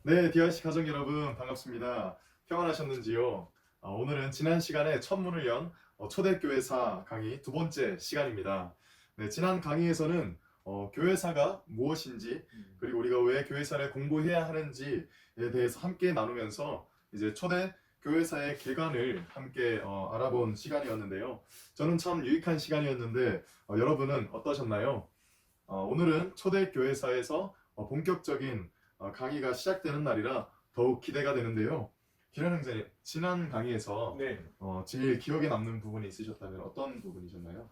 네, 디아씨 가족 여러분 반갑습니다. 평안하셨는지요? 오늘은 지난 시간에 첫 문을 연 초대교회사 강의 두 번째 시간입니다. 네, 지난 강의에서는 교회사가 무엇인지 그리고 우리가 왜 교회사를 공부해야 하는지에 대해서 함께 나누면서 이제 초대 교회사의 개관을 함께 알아본 시간이었는데요. 저는 참 유익한 시간이었는데 여러분은 어떠셨나요? 오늘은 초대 교회사에서 본격적인 강의가 시작되는 날이라 더욱 기대가 되는데요. 기란 형제님, 지난 강의에서 네. 제일 기억에 남는 부분이 있으셨다면 어떤 부분이셨나요?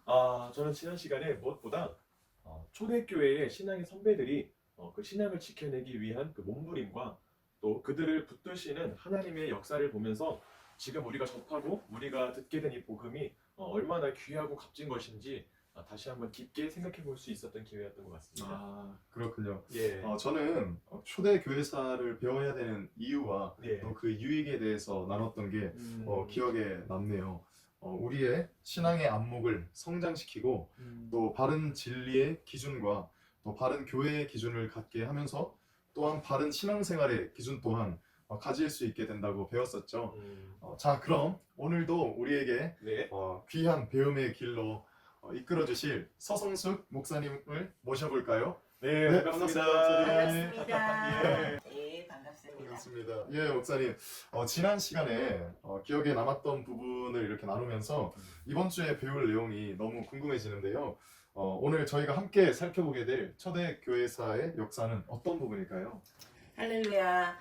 저는 지난 시간에 무엇보다 초대교회의 신앙의 선배들이 그 신앙을 지켜내기 위한 그 몸부림과 또 그들을 붙드시는 하나님의 역사를 보면서 지금 우리가 접하고 우리가 듣게 된 이 복음이 얼마나 귀하고 값진 것인지 다시 한번 깊게 생각해 볼 수 있었던 기회였던 것 같습니다. 그렇군요. 예. 저는 초대 교회사를 배워야 되는 이유와 예. 또 그 유익에 대해서 나눴던 게 음. 기억에 남네요. 우리의 신앙의 안목을 성장시키고 또 바른 진리의 기준과 또 바른 교회의 기준을 갖게 하면서 또한 바른 신앙생활의 기준 또한 가질 수 있게 된다고 배웠었죠. 자, 그럼 오늘도 우리에게 네. 귀한 배움의 길로 이끌어 주실 서성숙 목사님을 모셔볼까요? 네, 네, 반갑습니다. 반갑습니다. 예. 네, 반갑습니다. 반갑습니다. 예, 목사님. 지난 시간에 기억에 남았던 부분을 이렇게 나누면서 이번 주에 배울 내용이 너무 궁금해지는데요. 오늘 저희가 함께 살펴보게 될 초대 교회사의 역사는 어떤 부분일까요? 할렐루야.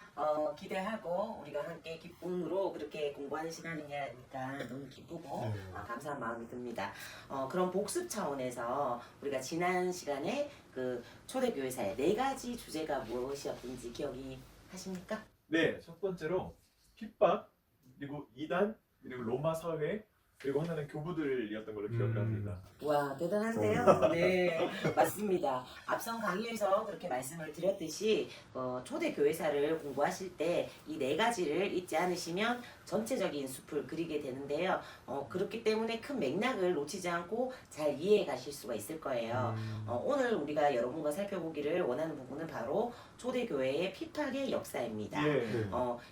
기대하고 우리가 함께 기쁨으로 그렇게 공부하는 시간이니까 너무 기쁘고 네. 감사한 마음이 듭니다. 그런 복습 차원에서 우리가 지난 시간에 그 초대교회사의 4가지 주제가 무엇이었는지 기억이 하십니까? 네, 첫 번째로 핍박, 그리고 이단, 그리고 로마 사회, 그리고 하나는 교부들이었던 걸로 기억을 합니다. 와, 대단한데요? 네, 맞습니다. 앞선 강의에서 그렇게 말씀을 드렸듯이 초대 교회사를 공부하실 때 이 4가지를 잊지 않으시면 전체적인 숲을 그리게 되는데요. 그렇기 때문에 큰 맥락을 놓치지 않고 잘 이해해 가실 수가 있을 거예요. 오늘 우리가 여러분과 살펴보기를 원하는 부분은 바로 초대 교회의 핍박의 역사입니다. 예.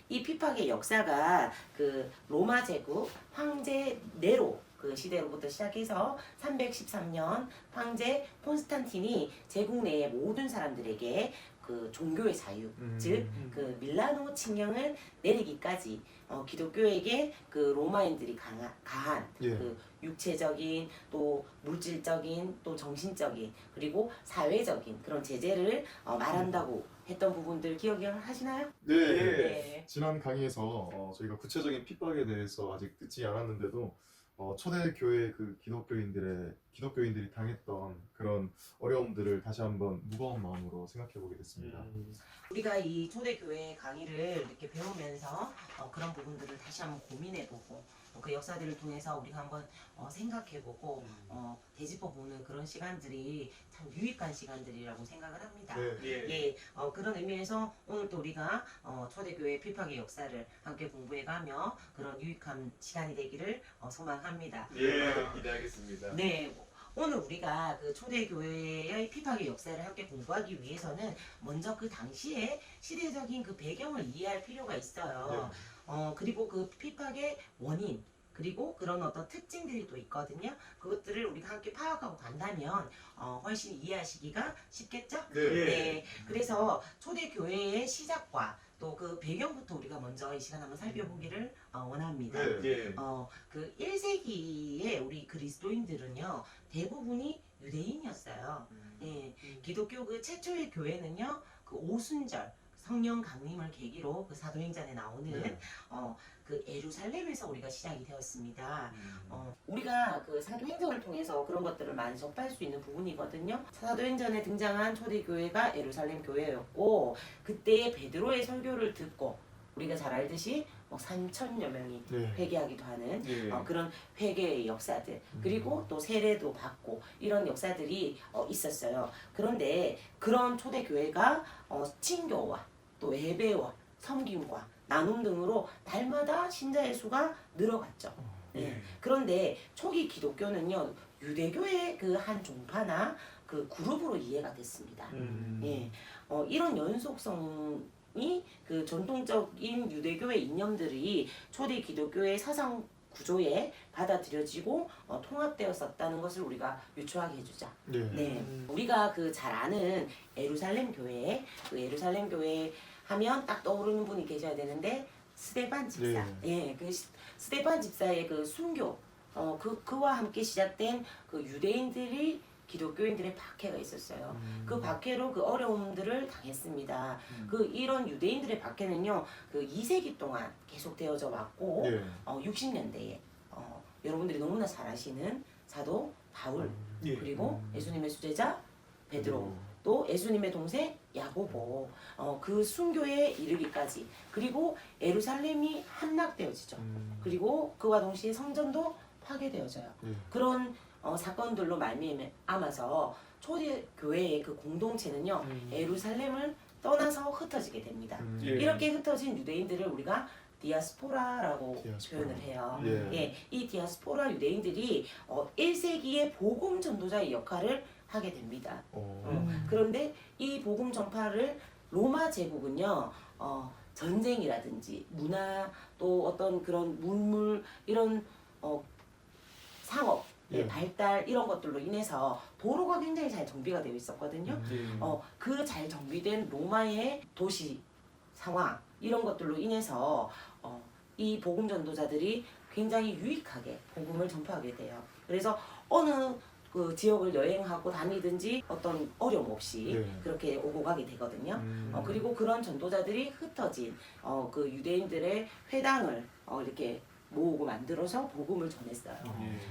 이 핍박의 역사가 그 로마 제국 황제 네로 그 시대로부터 시작해서 313년 황제 콘스탄틴이 제국 내의 모든 사람들에게 그 종교의 자유, 즉 그 밀라노 칙령을 내리기까지 기독교에게 그 로마인들이 가한 예. 그 육체적인 또 물질적인 또 정신적인 그리고 사회적인 그런 제재를 말한다고 했던 부분들 기억하시나요? 네. 네. 지난 강의에서 저희가 구체적인 핍박에 대해서 아직 듣지 않았는데도 초대교회 그 기독교인들이 당했던 그런 어려움들을 다시 한번 무거운 마음으로 생각해 보게 됐습니다. 우리가 이 초대교회 강의를 이렇게 배우면서 그런 부분들을 다시 한번 고민해보고 그 역사들을 통해서 우리가 한번 생각해보고 되짚어보는 그런 시간들이 참 유익한 시간들이라고 생각을 합니다. 네. 예. 예, 그런 의미에서 오늘 또 우리가 초대교회 핍박의 역사를 함께 공부해가며 그런 유익한 시간이 되기를 소망합니다. 예, 기대하겠습니다. 네, 오늘 우리가 그 초대교회의 핍박의 역사를 함께 공부하기 위해서는 먼저 그 당시에 시대적인 그 배경을 이해할 필요가 있어요. 그리고 그 핍박의 원인, 그리고 그런 어떤 특징들이 또 있거든요. 그것들을 우리가 함께 파악하고 간다면 훨씬 이해하시기가 쉽겠죠? 네. 그래서 초대교회의 시작과 또 그 배경부터 우리가 먼저 이 시간 한번 살펴보기를 원합니다. 예. 그 1세기의 우리 그리스도인들은요 대부분이 유대인이었어요. 예, 기독교 그 최초의 교회는요 그 오순절 성령 강림을 계기로 그 사도행전에 나오는 그 예루살렘에서 우리가 시작이 되었습니다. 우리가 그 사도행전을 통해서 그런 것들을 많이 접할 수 있는 부분이거든요. 사도행전에 등장한 초대교회가 예루살렘 교회였고 그때의 베드로의 설교를 듣고 우리가 잘 알듯이 3,000여 명이 네. 회개하기도 하는 예. 그런 회개의 역사들 그리고 또 세례도 받고 이런 역사들이 있었어요. 그런데 그런 초대교회가 친교와 또 예배와 섬김과 나눔 등으로 날마다 신자의 수가 늘어갔죠. 네. 그런데 초기 기독교는요, 유대교의 그 한 종파나 그 그룹으로 이해가 됐습니다. 예. 이런 연속성이 그 전통적인 유대교의 이념들이 초대 기독교의 사상 구조에 받아들여지고 통합되었었다는 것을 우리가 유추하게 해주자. 네. 네, 우리가 그 잘 아는 예루살렘 교회, 그 예루살렘 교회 하면 딱 떠오르는 분이 계셔야 되는데 스데반 집사. 예, 그 스데반 집사의 그 순교, 그와 함께 시작된 그 유대인들이 기독교인들의 박해가 있었어요. 그 박해로 그 어려움들을 당했습니다. 그 이런 유대인들의 박해는요, 그 2세기 동안 계속되어져 왔고, 네. 60년대에 여러분들이 너무나 잘 아시는 사도 바울, 그리고 예수님의 수제자 베드로, 또 예수님의 동생 야고보, 그 순교에 이르기까지, 그리고 예루살렘이 함락되어지죠. 그리고 그와 동시에 성전도 파괴되어져요. 그런 사건들로 말미암아서 초대 교회의 그 공동체는요, 예루살렘을 떠나서 흩어지게 됩니다. 이렇게 흩어진 유대인들을 우리가 디아스포라라고 표현을 해요. 예, 이 디아스포라 유대인들이 1세기의 복음 전도자의 역할을 하게 됩니다. 그런데 이 복음 전파를 로마 제국은요, 전쟁이라든지 문화, 또 어떤 그런 문물, 이런 상업 발달, 이런 것들로 인해서 도로가 굉장히 잘 정비가 되어 있었거든요. 그 잘 정비된 로마의 도시 상황, 이런 것들로 인해서 이 복음 전도자들이 굉장히 유익하게 복음을 전파하게 돼요. 그래서 어느 그 지역을 여행하고 다니든지 어떤 어려움 없이 그렇게 오고 가게 되거든요. 그리고 그런 전도자들이 흩어진 그 유대인들의 회당을 이렇게 모으고 만들어서 복음을 전했어요.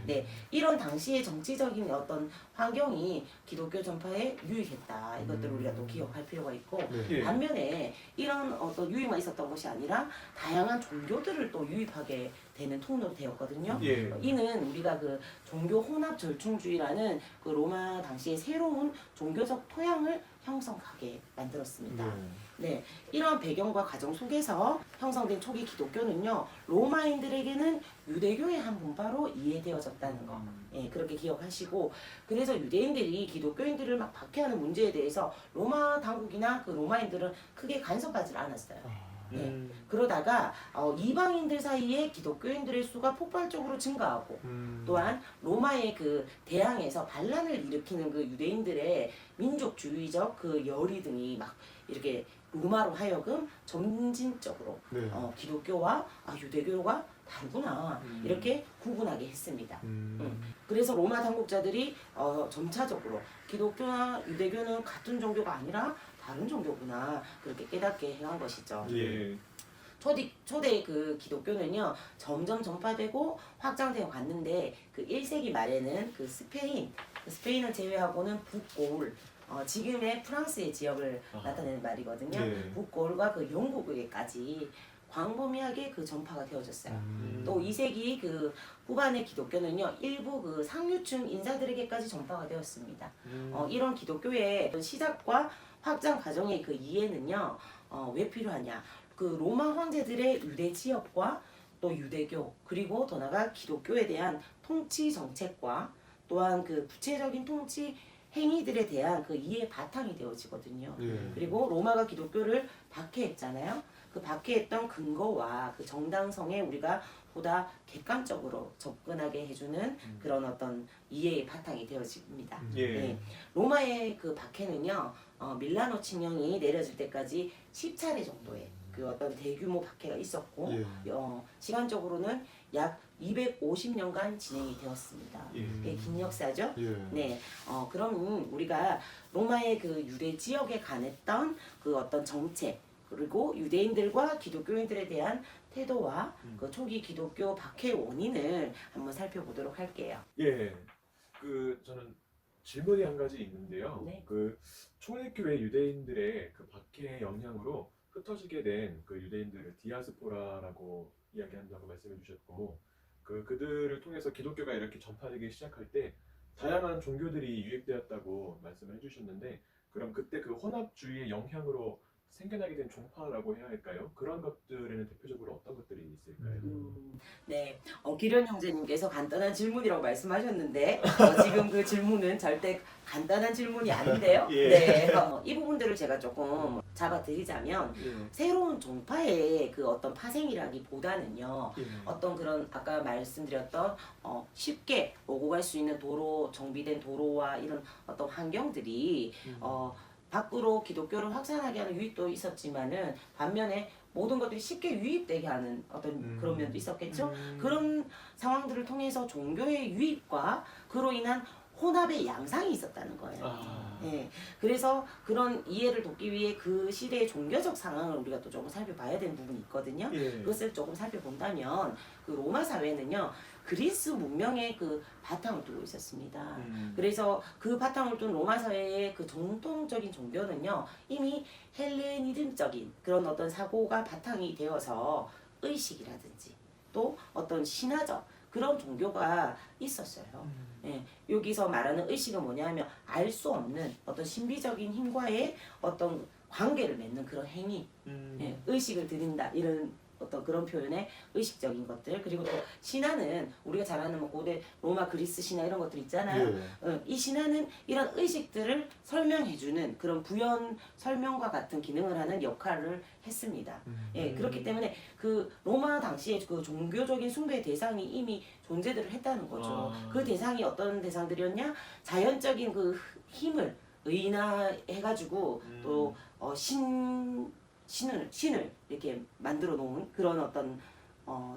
네, 이런 당시의 정치적인 어떤 환경이 기독교 전파에 유익했다. 이것들을 우리가 또 기억할 필요가 있고, 반면에 이런 어떤 유익만 있었던 것이 아니라 다양한 종교들을 또 유입하게 되는 통로로 되었거든요. 이는 우리가 그 종교 혼합 절충주의라는 그 로마 당시의 새로운 종교적 토양을 형성하게 만들었습니다. 네, 이러한 배경과 과정 속에서 형성된 초기 기독교는요, 로마인들에게는 유대교의 한 분파로 이해되어졌다는 거, 그렇게 기억하시고, 그래서 유대인들이 기독교인들을 막 박해하는 문제에 대해서 로마 당국이나 그 로마인들은 크게 간섭하지 않았어요. 그러다가 이방인들 사이에 기독교인들의 수가 폭발적으로 증가하고, 또한 로마의 그 대항에서 반란을 일으키는 그 유대인들의 민족주의적 그 열의 등이 막 이렇게 로마로 하여금 점진적으로 기독교와 유대교가 다르구나, 이렇게 구분하게 했습니다. 그래서 로마 당국자들이 점차적으로 기독교나 유대교는 같은 종교가 아니라 다른 종교구나, 그렇게 깨닫게 해간 것이죠. 초대 그 기독교는요, 점점 전파되고 확장되어 갔는데, 그 1세기 말에는 그 스페인을 제외하고는 북고을, 지금의 프랑스의 지역을 나타내는 말이거든요. 북고을과 그 영국에까지 광범위하게 그 전파가 되어졌어요. 또 2세기 그 후반의 기독교는요, 일부 그 상류층 인사들에게까지 전파가 되었습니다. 이런 기독교의 시작과 확장 과정의 그 이해는요, 왜 필요하냐? 그 로마 황제들의 유대 지역과 또 유대교, 그리고 더 나아가 기독교에 대한 통치 정책과 또한 그 구체적인 통치 행위들에 대한 그 이해 바탕이 되어지거든요. 그리고 로마가 기독교를 박해했잖아요. 그 박해했던 근거와 그 정당성에 우리가 보다 객관적으로 접근하게 해주는 그런 어떤 이해의 바탕이 되어집니다. 로마의 그 박해는요, 밀라노 칙령이 내려질 때까지 10차례 정도의 그 어떤 대규모 박해가 있었고, 시간적으로는 약 250년간 진행이 되었습니다. 긴 역사죠. 네, 그럼 우리가 로마의 그 유대 지역에 관했던 그 어떤 정책, 그리고 유대인들과 기독교인들에 대한 태도와 그 초기 기독교 박해 원인을 한번 살펴보도록 할게요. 그 저는 질문이 한 가지 있는데요. 그 초대교회 유대인들의 그 박해의 영향으로 흩어지게 된 그 유대인들을 디아스포라라고 이야기한다고 말씀해 주셨고, 그들을 통해서 기독교가 이렇게 전파되기 시작할 때 다양한 종교들이 유입되었다고 말씀을 해주셨는데, 그럼 그때 그 혼합주의의 영향으로 생겨나게 된 종파라고 해야 할까요? 그런 것들에는 대표적으로 어떤 것들이 있을까요? 네, 기련 형제님께서 간단한 질문이라고 말씀하셨는데 지금 그 질문은 절대 간단한 질문이 아닌데요. 예. 네, 이 부분들을 제가 조금 잡아드리자면 예. 새로운 종파의 그 어떤 파생이라기보다는요. 예. 어떤 그런 아까 말씀드렸던 쉽게 오고 갈 수 있는 도로, 정비된 도로와 이런 어떤 환경들이 밖으로 기독교를 확산하게 하는 유익도 있었지만은 반면에 모든 것들이 쉽게 유입되게 하는 어떤 그런 면도 있었겠죠. 그런 상황들을 통해서 종교의 유입과 그로 인한 혼합의 양상이 있었다는 거예요. 아. 네, 그래서 그런 이해를 돕기 위해 그 시대의 종교적 상황을 우리가 또 조금 살펴봐야 되는 부분이 있거든요. 예. 그것을 조금 살펴본다면 그 로마 사회는요 그리스 문명의 그 바탕을 두고 있었습니다. 그래서 그 바탕을 둔 로마 사회의 그 전통적인 종교는요 이미 헬레니즘적인 그런 어떤 사고가 바탕이 되어서 의식이라든지 또 어떤 신화적 그런 종교가 있었어요. 예, 여기서 말하는 의식은 뭐냐면 알 수 없는 어떤 신비적인 힘과의 어떤 관계를 맺는 그런 행위, 예, 의식을 드린다 이런 어떤 그런 표현의 의식적인 것들. 그리고 또 신화는 우리가 잘 아는 뭐 고대 로마 그리스 신화 이런 것들 있잖아요. 이 신화는 이런 의식들을 설명해주는 그런 부연 설명과 같은 기능을 하는 역할을 했습니다. 예, 그렇기 때문에 그 로마 당시에 그 종교적인 숭배의 대상이 이미 존재들을 했다는 거죠. 그 대상이 어떤 대상들이었냐? 자연적인 그 힘을 의인화해가지고 또 신을 이렇게 만들어 놓은 그런 어떤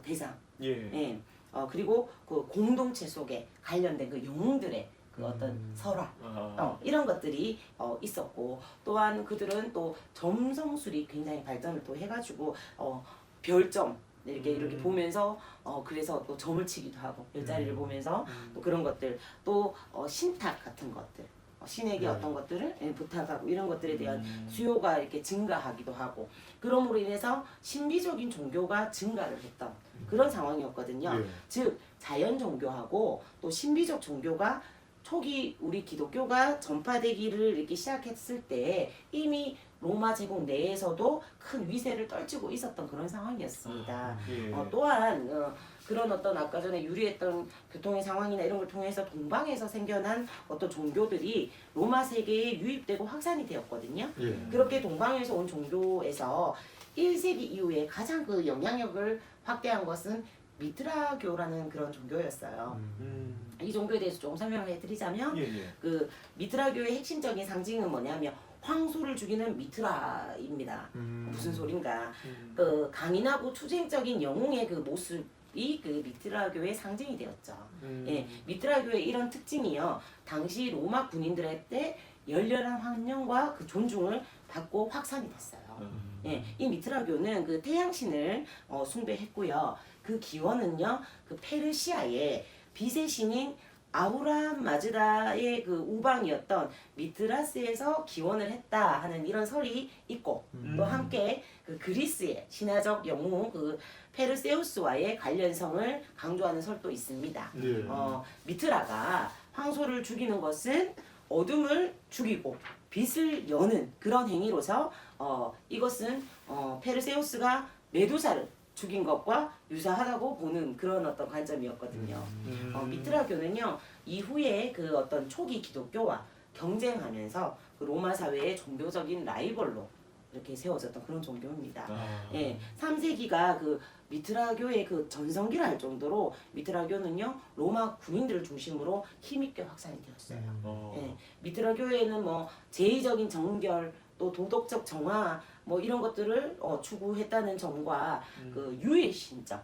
대상. 예. 예. 그리고 그 공동체 속에 관련된 그 영웅들의 그 어떤 설화 이런 것들이 있었고 또한 그들은 또 점성술이 굉장히 발전을 또 해가지고 별점 이렇게 보면서 그래서 또 점을 치기도 하고 별자리를 보면서 또 그런 것들 또 신탁 같은 것들 신에게 어떤 것들을 부탁하고 이런 것들에 대한 수요가 이렇게 증가하기도 하고 그럼으로 인해서 신비적인 종교가 증가를 했던 그런 상황이었거든요. 예. 즉 자연 종교하고 또 신비적 종교가 초기 우리 기독교가 전파되기를 이렇게 시작했을 때 이미 로마 제국 내에서도 큰 위세를 떨치고 있었던 그런 상황이었습니다. 예. 또한 그런 어떤 아까 전에 유리했던 교통의 상황이나 이런 걸 통해서 동방에서 생겨난 어떤 종교들이 로마 세계에 유입되고 확산이 되었거든요. 예. 그렇게 동방에서 온 종교에서 1세기 이후에 가장 그 영향력을 확대한 것은 미트라교라는 그런 종교였어요. 이 종교에 대해서 조금 설명을 해드리자면 예. 예. 그 미트라교의 핵심적인 상징은 뭐냐면 황소를 죽이는 미트라입니다. 무슨 소린가? 그 강인하고 투쟁적인 영웅의 그 모습이 그 미트라교의 상징이 되었죠. 예, 미트라교의 이런 특징이요. 당시 로마 군인들한테 열렬한 환영과 그 존중을 받고 확산이 됐어요. 예, 이 미트라교는 그 태양신을 숭배했고요. 그 기원은요, 그 페르시아의 빛의 신인 아우라 마즈다의 그 우방이었던 미트라스에서 기원을 했다 하는 이런 설이 있고 또 함께 그 그리스의 신화적 영웅 그 페르세우스와의 관련성을 강조하는 설도 있습니다. 예. 미트라가 황소를 죽이는 것은 어둠을 죽이고 빛을 여는 그런 행위로서 이것은 페르세우스가 메두사를 죽인 것과 유사하다고 보는 그런 어떤 관점이었거든요. 미트라교는요 이후에 그 어떤 초기 기독교와 경쟁하면서 그 로마 사회의 종교적인 라이벌로 이렇게 세워졌던 그런 종교입니다. 예, 3세기가 그 미트라교의 그 전성기를 할 정도로 미트라교는요 로마 군인들을 중심으로 힘있게 확산이 되었어요. 예, 미트라교에는 뭐 제의적인 정결 또 도덕적 정화 뭐 이런 것들을 추구했다는 점과 그 유일 신적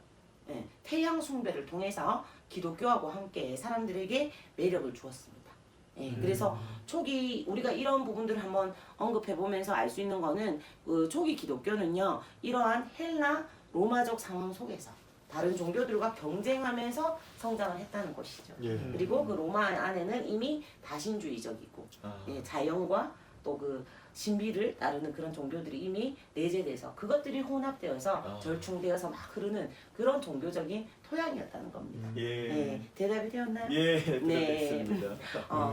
태양 숭배를 통해서 기독교하고 함께 사람들에게 매력을 주었습니다. 예, 그래서 초기 우리가 이런 부분들을 한번 언급해 보면서 알 수 있는 거는 그 초기 기독교는요 이러한 헬라 로마적 상황 속에서 다른 종교들과 경쟁하면서 성장을 했다는 것이죠. 예. 그리고 그 로마 안에는 이미 다신주의적이고 자연과 또 그 신비를 따르는 그런 종교들이 이미 내재돼서 그것들이 혼합되어서 아. 절충되어서 막 흐르는 그런 종교적인 토양이었다는 겁니다. 예. 네, 대답이 되었나요? 예, 네. 됐습니다.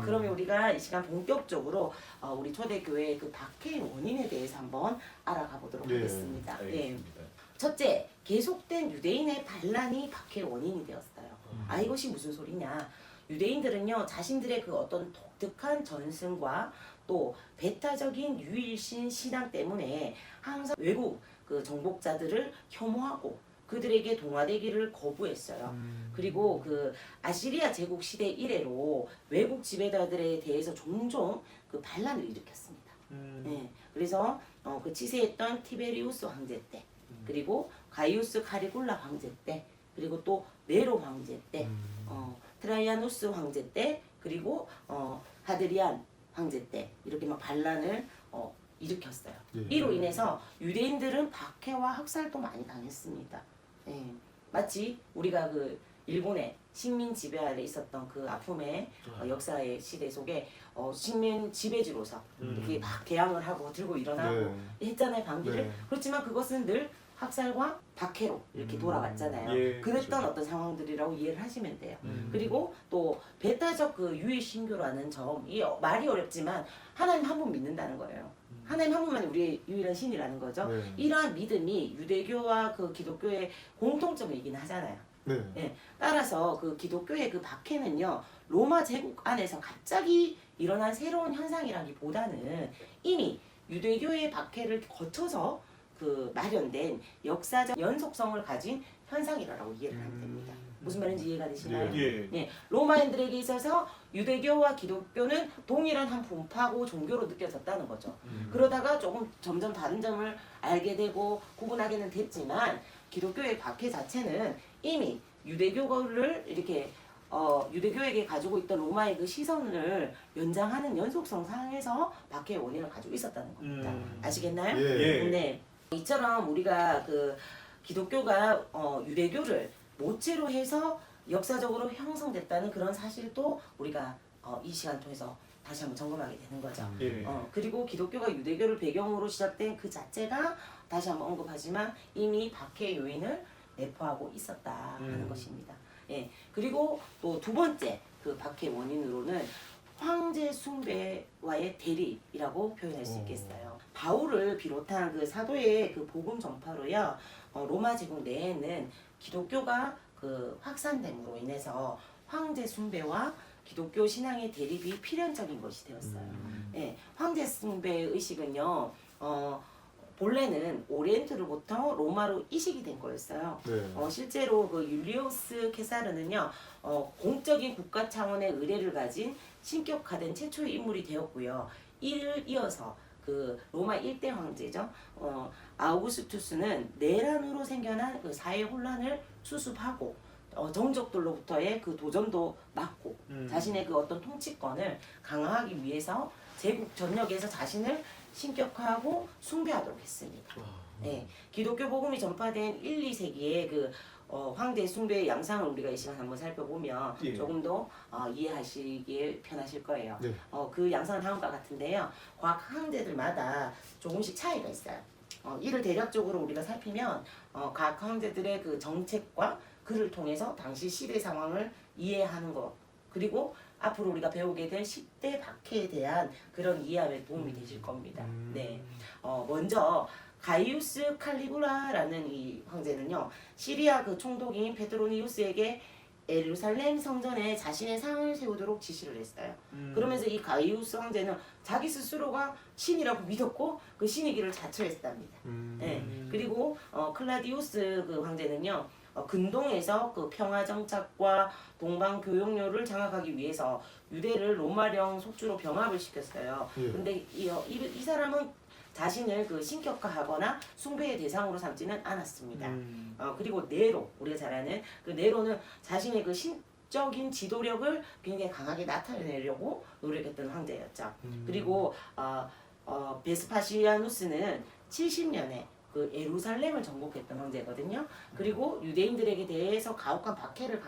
그러면 우리가 이 시간 본격적으로 우리 초대교회의 그 박해의 원인에 대해서 한번 알아가 보도록 예, 하겠습니다. 예. 알겠습니다. 첫째, 계속된 유대인의 반란이 박해의 원인이 되었어요. 이것이 무슨 소리냐? 유대인들은요 자신들의 그 어떤 독특한 전승과 또 배타적인 유일신 신앙 때문에 항상 외국 그 정복자들을 혐오하고 그들에게 동화되기를 거부했어요. 그리고 그 아시리아 제국 시대 이래로 외국 지배자들에 대해서 종종 그 반란을 일으켰습니다. 네, 그래서 그 치세했던 티베리우스 황제 때, 그리고 가이우스 카리굴라 황제 때, 그리고 또 네로 황제 때, 트라이아누스 황제 때, 그리고 하드리안 황제 때 이렇게 막 반란을 일으켰어요. 예. 이로 인해서 유대인들은 박해와 학살도 많이 당했습니다. 예, 마치 우리가 그 일본의 식민 지배 아래 있었던 그 아픔의 역사의 시대 속에 식민 지배지로서 이렇게 막 개항을 하고 들고 일어나고 했잖아요, 방비를. 네. 그렇지만 그것은 늘 학살과 박해로 이렇게 돌아왔잖아요. 예, 그랬던 그렇죠. 어떤 상황들이라고 이해를 하시면 돼요. 그리고 또 배타적 그 유일신교라는 점, 이 말이 어렵지만 하나님 한 분 믿는다는 거예요. 하나님 한 분만이 우리의 유일한 신이라는 거죠. 네. 이러한 믿음이 유대교와 그 기독교의 공통점이긴 하잖아요. 네. 예, 따라서 그 기독교의 그 박해는요 로마 제국 안에서 갑자기 일어난 새로운 현상이라기보다는 이미 유대교의 박해를 거쳐서 그 마련된 역사적 연속성을 가진 현상이라고 이해를 하면 됩니다. 무슨 말인지 이해가 되시나요? 예. 예, 로마인들에게 있어서 유대교와 기독교는 동일한 한 분파고 종교로 느껴졌다는 거죠. 그러다가 조금 점점 다른 점을 알게 되고 구분하게는 됐지만 기독교의 박해 자체는 이미 유대교를 이렇게 유대교에게 가지고 있던 로마의 그 시선을 연장하는 연속성 상에서 박해의 원인을 가지고 있었다는 겁니다. 아시겠나요? 예. 네. 이처럼 우리가 그 기독교가 유대교를 모체로 해서 역사적으로 형성됐다는 그런 사실도 우리가 이 시간 통해서 다시 한번 점검하게 되는 거죠. 예. 그리고 기독교가 유대교를 배경으로 시작된 그 자체가 다시 한번 언급하지만 이미 박해의 요인을 내포하고 있었다 하는 것입니다. 예. 그리고 또 두 번째 그 박해 원인으로는 황제 숭배와의 대립이라고 표현할 수 있겠어요. 바울을 비롯한 그 사도의 그 복음 전파로요, 로마 제국 내에는 기독교가 그 확산됨으로 인해서 황제 숭배와 기독교 신앙의 대립이 필연적인 것이 되었어요. 예, 황제 숭배 의식은요, 본래는 오리엔트로부터 로마로 이식이 된 거였어요. 네. 실제로 그 율리우스 케사르는요, 공적인 국가 차원의 의례를 가진 신격화된 최초의 인물이 되었고요. 이를 이어서 그 로마 1대 황제죠. 아우구스투스는 내란으로 생겨난 그 사회 혼란을 수습하고 정적들로부터의 그 도전도 막고 자신의 그 어떤 통치권을 강화하기 위해서 제국 전역에서 자신을 신격화하고 숭배하도록 했습니다. 네, 기독교 복음이 전파된 1, 2세기에 그 황제 숭배의 양상을 우리가 이 시간 한번 살펴보면 예. 조금 더 이해하시기에 편하실 거예요. 네. 그 양상은 다음과 같은데요. 각 황제들마다 조금씩 차이가 있어요. 이를 대략적으로 우리가 살피면 각 황제들의 그 정책과 그를 통해서 당시 시대 상황을 이해하는 것, 그리고 앞으로 우리가 배우게 될 10대 박해에 대한 그런 이해함에 도움이 되실 겁니다. 네, 먼저 가이우스 칼리구라라는 이 황제는요, 시리아 그 총독인 페드로니우스에게 예루살렘 성전에 자신의 상을 세우도록 지시를 했어요. 그러면서 이 가이우스 황제는 자기 스스로가 신이라고 믿었고 그 신의 길을 자처했답니다. 네. 그리고 클라디우스 그 황제는요, 근동에서 그 평화 정착과 동방 교역료를 장악하기 위해서 유대를 로마령 속주로 병합을 시켰어요. 예. 근데 이 사람은 자신을 그 신격화하거나 숭배의 대상으로 삼지는 않았습니다. 그리고 네로, 우리가 잘 아는 그 네로는 자신의 그 신적인 지도력을 굉장히 강하게 나타내려고 노력했던 황제였죠. 그리고 베스파시아누스는 70년에 그 예루살렘을 정복했던 황제거든요. 그리고 유대인들에게 대해서 가혹한 박해를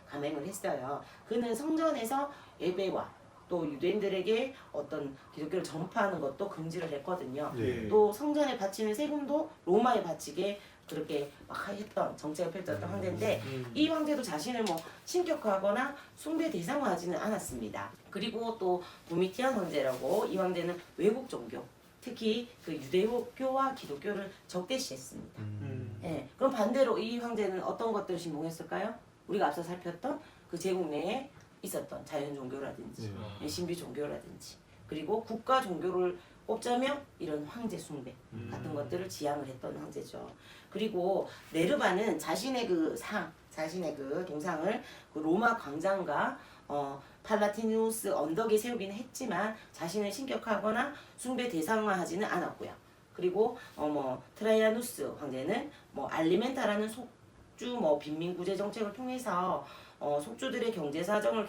감행을 했어요. 그는 성전에서 예배와 또 유대인들에게 어떤 기독교를 전파하는 것도 금지를 했거든요. 예. 또 성전에 바치는 세금도 로마에 바치게 그렇게 막 했던 정책을 펼쳤던 황제인데 이 황제도 자신을 뭐 신격화하거나 숭배 대상화하지는 않았습니다. 그리고 또 도미티안 황제라고 이 황제는 외국 종교 특히 그 유대교와 기독교를 적대시했습니다. 예, 그럼 반대로 이 황제는 어떤 것들을 신봉했을까요? 우리가 앞서 살폈던 그 제국 내에 있었던 자연 종교라든지 신비 종교라든지 그리고 국가 종교를 꼽자면 이런 황제 숭배 같은 것들을 지향을 했던 황제죠. 그리고 네르바는 자신의 그 자신의 그 동상을 그 로마 광장과 팔라티누스 언덕에 세우기는 했지만 자신을 신격화하거나 숭배 대상화하지는 않았고요. 그리고 트라이아누스 황제는 알리멘타라는 속주 빈민구제 정책을 통해서 속주들의 경제 사정을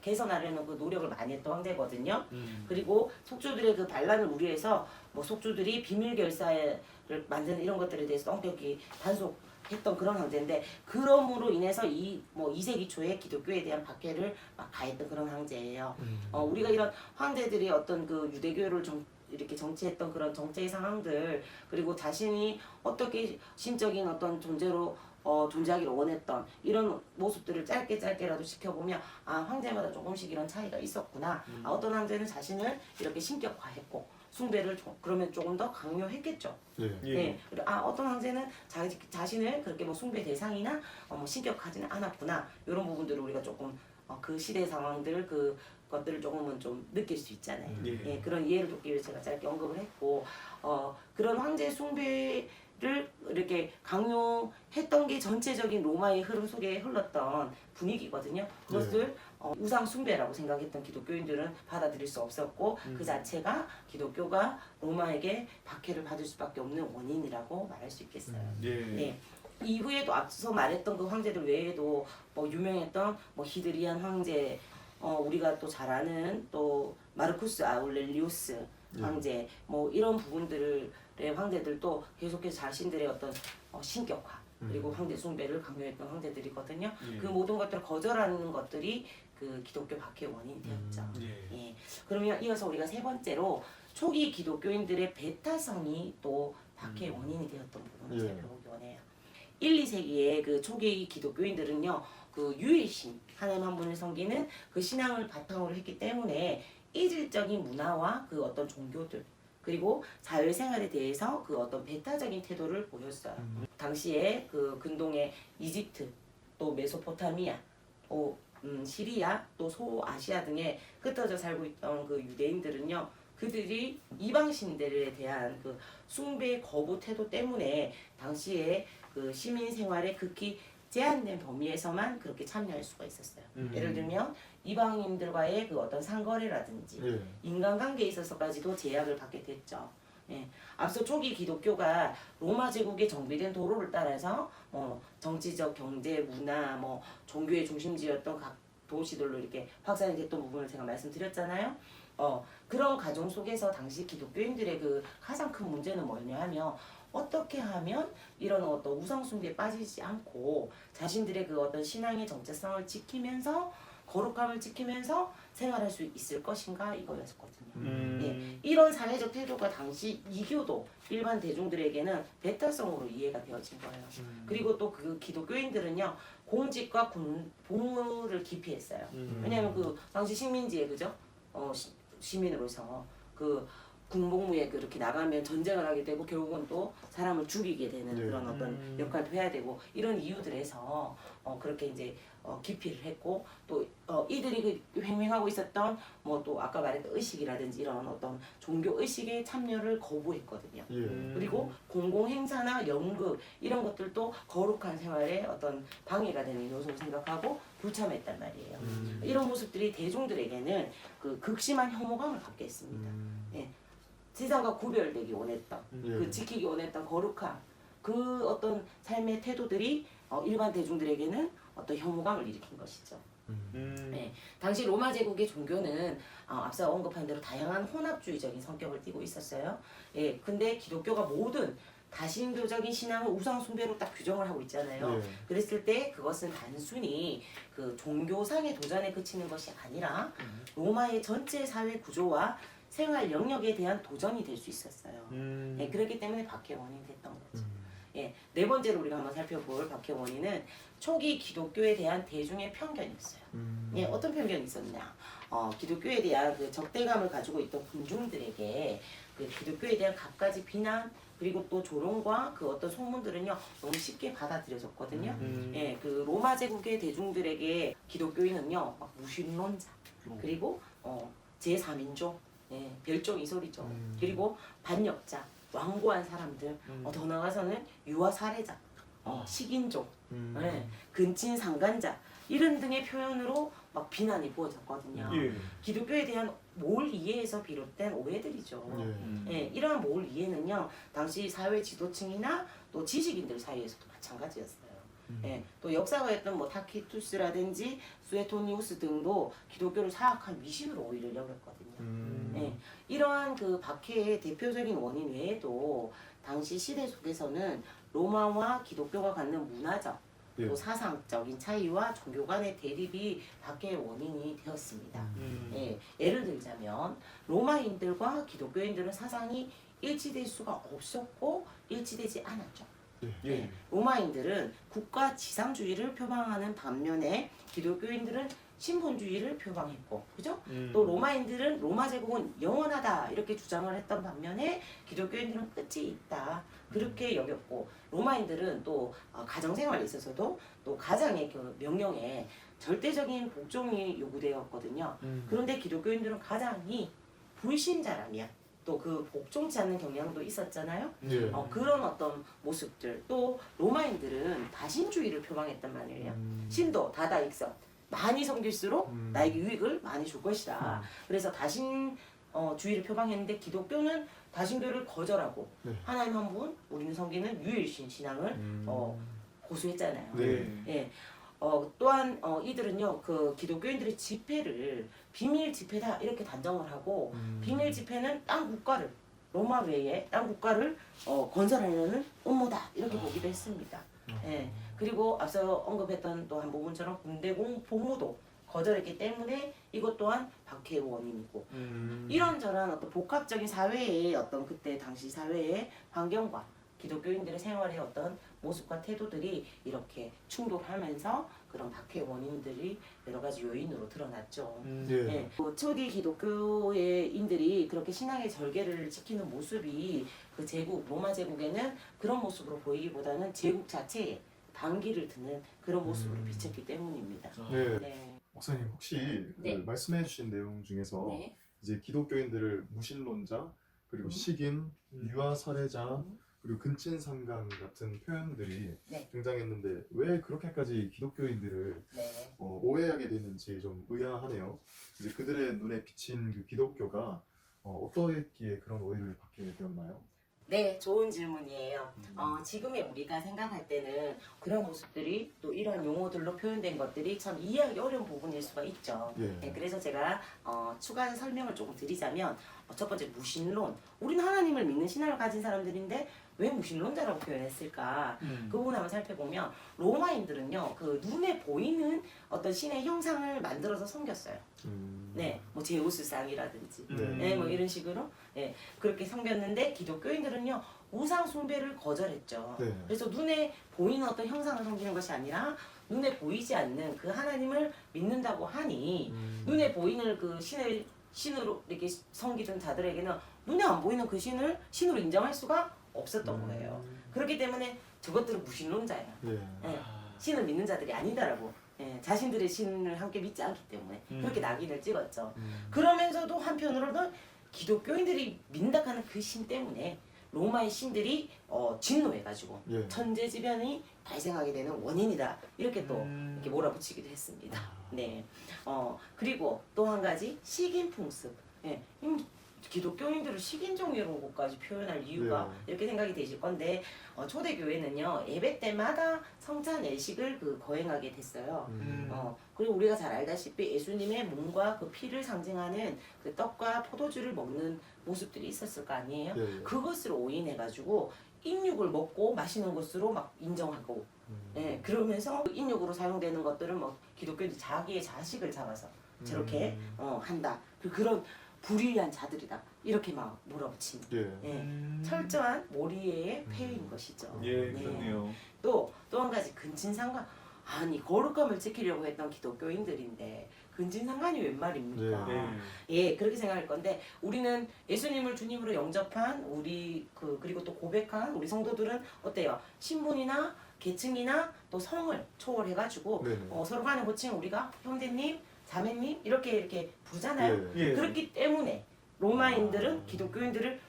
개선하려는 그 노력을 많이 했던 황제거든요. 그리고 속주들의 그 반란을 우려해서 속주들이 비밀 결사를 만드는 이런 것들에 대해서 엄격히 단속했던 그런 황제인데 그럼으로 인해서 2세기 초에 기독교에 대한 박해를 막 가했던 그런 황제예요. 우리가 이런 황제들이 어떤 그 유대교를 이렇게 정치했던 그런 정체의 상황들 그리고 자신이 어떻게 신적인 어떤 존재로 존재하기를 원했던 이런 모습들을 짧게라도 지켜보면 황제마다 조금씩 이런 차이가 있었구나. 어떤 황제는 자신을 이렇게 신격화했고 숭배를 그러면 조금 더 강요했겠죠. 네. 그리고 어떤 황제는 자신을 그렇게 숭배 대상이나 신격하지는 않았구나. 이런 부분들을 우리가 조금 그 시대 상황들 것들을 조금은 좀 느낄 수 있잖아요. 예, 그런 이해를 돕기 위해서 제가 짧게 언급을 했고 그런 황제 숭배를 이렇게 강요했던 게 전체적인 로마의 흐름 속에 흘렀던 분위기거든요. 그것을 우상 숭배라고 생각했던 기독교인들은 받아들일 수 없었고 그 자체가 기독교가 로마에게 박해를 받을 수밖에 없는 원인이라고 말할 수 있겠어요. 네. 이후에도 앞서 말했던 그 황제들 외에도 유명했던 히드리안 황제, 우리가 또 잘 아는 또 마르쿠스 아울렐리우스 황제, 이런 부분들의 황제들도 계속해서 자신들의 어떤 신격화 그리고 황제 숭배를 강요했던 황제들이거든요. 그 모든 것들을 거절하는 것들이 그 기독교 박해의 원인이 되었죠. 예. 그러면 이어서 우리가 세 번째로 초기 기독교인들의 배타성이 또 박해의 원인이 되었던 부분을 살펴보기 원해요. 1, 2세기의 그 초기 기독교인들은요, 그 유일신 하나님 한 분을 섬기는 그 신앙을 바탕으로 했기 때문에 이질적인 문화와 그 어떤 종교들 그리고 사회생활에 대해서 그 어떤 배타적인 태도를 보였어요. 당시에 그 근동의 이집트, 또 메소포타미아, 또 시리아, 또 소아시아 등에 흩어져 살고 있던 그 유대인들은요, 그들이 이방신들에 대한 그 숭배 거부 태도 때문에 당시에 그 시민 생활에 극히 제한된 범위에서만 그렇게 참여할 수가 있었어요. 예를 들면 이방인들과의 그 어떤 상거래라든지 인간관계에 있어서까지도 제약을 받게 됐죠. 예. 앞서 초기 기독교가 로마 제국의 정비된 도로를 따라서 정치적, 경제, 문화, 종교의 중심지였던 각 도시들로 이렇게 확산이 됐던 부분을 제가 말씀드렸잖아요. 그런 과정 속에서 당시 기독교인들의 그 가장 큰 문제는 뭐냐 하면 어떻게 하면 이런 어떤 우상숭배에 빠지지 않고 자신들의 그 어떤 신앙의 정체성을 지키면서 거룩함을 지키면서 생활할 수 있을 것인가 이거였거든요. 예, 이런 사회적 태도가 당시 이교도 일반 대중들에게는 배타성으로 이해가 되어진 거예요. 그리고 또 그 기독교인들은요 공직과 복무를 기피했어요. 왜냐하면 그 당시 식민지에 그죠? 시민으로서 그 군복무에 그렇게 나가면 전쟁을 하게 되고 결국은 또 사람을 죽이게 되는 그런 어떤 역할도 해야 되고 이런 이유들에서 그렇게 이제 기피를 했고 또 이들이 그 횡행하고 있었던 또 아까 말했던 의식이라든지 이런 어떤 종교 의식의 참여를 거부했거든요. 그리고 공공 행사나 연극 이런 것들도 거룩한 생활에 어떤 방해가 되는 요소로 생각하고 불참했단 말이에요. 이런 모습들이 대중들에게는 그 극심한 혐오감을 갖게 했습니다. 예. 세상과 구별되기 원했던 그 지키기 원했던 거룩함 그 어떤 삶의 태도들이 일반 대중들에게는 어떤 혐오감을 일으킨 것이죠. 네. 당시 로마 제국의 종교는 앞서 언급한 대로 다양한 혼합주의적인 성격을 띠고 있었어요. 예, 근데 기독교가 모든 다신교적인 신앙을 우상 숭배로 딱 규정을 하고 있잖아요. 네. 그랬을 때 그것은 단순히 그 종교상의 도전에 그치는 것이 아니라 로마의 전체 사회 구조와 생활 영역에 대한 도전이 될 수 있었어요. 예, 그렇기 때문에 박해의 원인이 됐던 거죠. 예, 네 번째로 우리가 한번 살펴볼 박해의 원인은 초기 기독교에 대한 대중의 편견이었어요. 예, 어떤 편견이 있었냐? 기독교에 대한 그 적대감을 가지고 있던 군중들에게 그 기독교에 대한 갖가지 비난 그리고 또 조롱과 그 어떤 소문들은요 너무 쉽게 받아들여졌거든요. 예, 그 로마 제국의 대중들에게 기독교인은요 막 무신론자 그리고 제3인종 예, 별종 이 소리죠. 그리고 반역자, 완고한 사람들, 더 나아가서는 유아 살해자, 식인종, 예, 근친 상간자 이런 등의 표현으로 막 비난이 부어졌거든요. 예. 기독교에 대한 모을 이해에서 비롯된 오해들이죠. 예, 이러한 모을 이해는요 당시 사회 지도층이나 또 지식인들 사이에서도 마찬가지였어요. 예, 또 역사가였던 뭐 타키투스라든지 수에토니우스 등도 기독교를 사악한 미신으로 오히려 여겼거든요. 예, 이러한 그 박해의 대표적인 원인 외에도 당시 시대 속에서는 로마와 기독교가 갖는 문화적 또 사상적인 차이와 종교 간의 대립이 박해의 원인이 되었습니다. 예, 예를 들자면 로마인들과 기독교인들은 사상이 일치될 수가 없었고 일치되지 않았죠. 예. 로마인들은 국가 지상주의를 표방하는 반면에 기독교인들은 신본주의를 표방했고, 그죠? 또 로마인들은 로마 제국은 영원하다 이렇게 주장을 했던 반면에 기독교인들은 끝이 있다 그렇게 여겼고, 로마인들은 또 가정생활에 있어서도 또 가장의 그 명령에 절대적인 복종이 요구되었거든요. 그런데 기독교인들은 가장이 불신자라면 또 그 복종치 않는 경향도 있었잖아요. 그런 어떤 모습들 또 로마인들은 다신주의를 표방했단 말이에요. 신도 다다익선 많이 섬길수록 나에게 유익을 많이 줄 것이다. 그래서 다신주의를 표방했는데 기독교는 다신교를 거절하고 하나님 한 분 우리는 섬기는 유일신 신앙을 고수했잖아요. 예. 또한 이들은요 그 기독교인들의 집회를 비밀 집회다 이렇게 단정을 하고 비밀 집회는 땅 국가를 로마 외에 땅 국가를 건설하려는 음모다 이렇게 보기도 했습니다. 예. 그리고 앞서 언급했던 또 한 부분처럼 군대공 복무도 거절했기 때문에 이것 또한 박해의 원인이고 이런저런 어떤 복합적인 사회의 어떤 그때 당시 사회의 환경과 기독교인들의 생활의 어떤 모습과 태도들이 이렇게 충돌하면서 그런 박해의 원인들이 여러 가지 요인으로 드러났죠. 예. 초기 기독교인들이 그렇게 신앙의 절개를 지키는 모습이 그 제국 로마 제국에는 그런 모습으로 보이기보다는 제국 자체에 반기를 드는 그런 모습으로 비쳤기 때문입니다. 네. 목사님 혹시 네. 그 말씀해주신 내용 중에서 네. 이제 기독교인들을 무신론자 그리고 식인, 유아 살해자 그리고 근친상간 같은 표현들이 네. 등장했는데 왜 그렇게까지 기독교인들을 네. 오해하게 되는지 좀 의아하네요. 이제 그들의 눈에 비친 그 기독교가 어떠했기에 그런 오해를 받게 되었나요? 네, 좋은 질문이에요. 지금의 우리가 생각할 때는 그런 모습들이 또 이런 용어들로 표현된 것들이 참 이해하기 어려운 부분일 수가 있죠. 네, 그래서 제가 추가 설명을 조금 드리자면 첫 번째 무신론. 우리는 하나님을 믿는 신앙을 가진 사람들인데 왜 무신론자라고 표현했을까? 그 부분 한번 살펴보면 로마인들은요 그 눈에 보이는 어떤 신의 형상을 만들어서 섬겼어요. 네, 뭐 제우스상이라든지 네, 뭐 이런 식으로 그렇게 섬겼는데 기독교인들은요 우상 숭배를 거절했죠. 그래서 눈에 보이는 어떤 형상을 섬기는 것이 아니라 눈에 보이지 않는 그 하나님을 믿는다고 하니 눈에 보이는 그 신으로 이렇게 섬기던 자들에게는 눈에 안 보이는 그 신을 신으로 인정할 수가 없었던 거예요. 그렇기 때문에 저것들은 무신론자예요. 신을 믿는 자들이 아니다라고 자신들의 신을 함께 믿지 않기 때문에 그렇게 낙인을 찍었죠. 그러면서도 한편으로는 기독교인들이 민닥하는 그 신 때문에 로마의 신들이 진노해가지고 천재지변이 발생하게 되는 원인이다 이렇게 또 이렇게 몰아붙이기도 했습니다. 네. 그리고 또 한 가지 식인풍습. 기독교인들을 식인종이라고까지 표현할 이유가 이렇게 생각이 되실 건데 초대교회는요 예배 때마다 성찬 예식을 거행하게 됐어요. 그리고 우리가 잘 알다시피 예수님의 몸과 그 피를 상징하는 그 떡과 포도주를 먹는 모습들이 있었을 거 아니에요. 그것을 오인해가지고 인육을 먹고 마시는 것으로 막 인정하고 예, 그러면서 인육으로 사용되는 것들은 뭐 기독교인이 자기의 자식을 잡아서 저렇게 한다. 그런 불의한 자들이다. 이렇게 막 몰아붙인 예. 예, 철저한 몰이의 폐해인 것이죠. 예, 네. 그렇네요. 또 한 가지 근친상간 아니 거룩함을 지키려고 했던 기독교인들인데 근친상간이 웬 말입니까? 네. 예, 그렇게 생각할 건데 우리는 예수님을 주님으로 영접한 우리 그리고 또 고백한 우리 성도들은 어때요? 신분이나 계층이나 또 성을 초월해가지고 네네. 서로 간의 호칭 우리가 형제님, 자매님 이렇게 부르잖아요. 예. 예. 그렇기 때문에 로마인들은 기독교인들을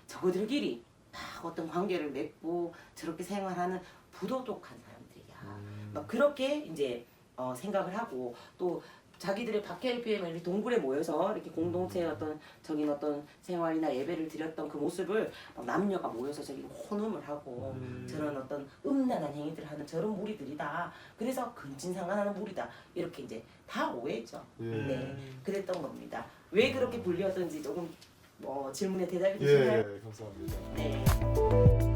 저거들끼리 막 어떤 관계를 맺고 저렇게 생활하는 부도덕한 사람들이야. 막 그렇게 이제 생각을 하고 또 자기들의 박해일피엠 이렇게 동굴에 모여서 이렇게 공동체의 어떤 생활이나 예배를 드렸던 그 모습을 막 남녀가 모여서 저기 혼음을 하고 저런 어떤 음란한 행위들을 하는 저런 무리들이다. 그래서 근친상간하는 무리다. 이렇게 이제 다 오해죠. 예. 네, 그랬던 겁니다. 왜 그렇게 불렸던지 조금 질문에 대답이 예, 되시나요? 감사합니다. 네.